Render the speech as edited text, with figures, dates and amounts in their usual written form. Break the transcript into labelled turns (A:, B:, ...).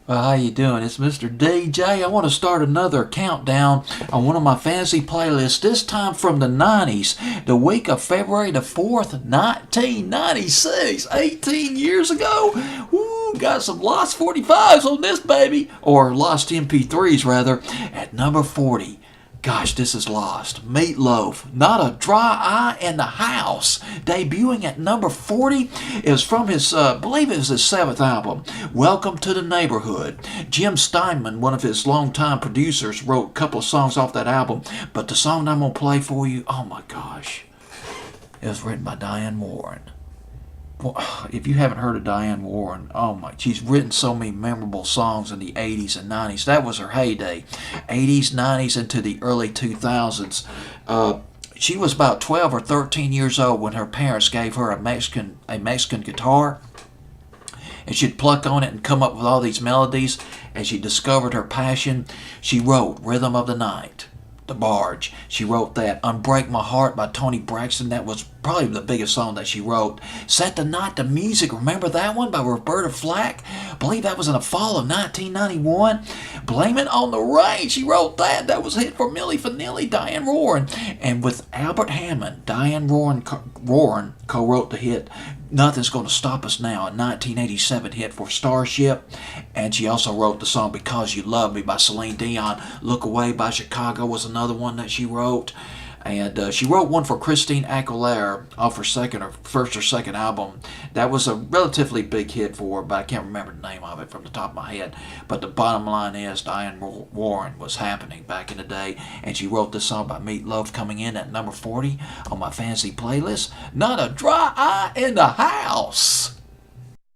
A: Well, how you doing? It's Mr. Deejay. I want to start another countdown on one of my fantasy playlists, this time from the 90s, the week of February the 4th, 1996, 18 years ago. Woo, got some lost 45s on this baby, or lost MP3s rather, at number 40. Gosh, this is lost. Meatloaf, Not a Dry Eye in the House, debuting at number 40. It was from his, I believe it was his 7th album, Welcome to the Neighborhood. Jim Steinman, one of his longtime producers, wrote a couple of songs off that album, but the song I'm going to play for you, oh my gosh, it was written by Diane Warren. Well, if you haven't heard of Diane Warren, oh my, she's written so many memorable songs in the 80s and 90s. That was her heyday. 80s, 90s, into the early 2000s. She was about 12 or 13 years old when her parents gave her a Mexican guitar. And she'd pluck on it and come up with all these melodies. As she discovered her passion, she wrote Rhythm of the Night, The Barge. She wrote that. Unbreak My Heart by Tony Braxton. That was probably the biggest song that she wrote. Set the Night to Music. Remember that one by Roberta Flack? I believe that was in the fall of 1991. Blame It on the Rain. She wrote that. That was a hit for Milli Vanilli, Diane Warren. And with Albert Hammond, Diane Warren co-wrote the hit Nothing's Gonna Stop Us Now, a 1987 hit for Starship. And she also wrote the song Because You Love Me by Celine Dion. Look Away by Chicago was another one that she wrote. And she wrote one for Christine Aguilera off her first or second album. That was a relatively big hit for her, but I can't remember the name of it from the top of my head. But the bottom line is Diane Warren was happening back in the day, and she wrote this song by Meatloaf, coming in at number 40 on my fantasy playlist. Not a Dry Eye in the House.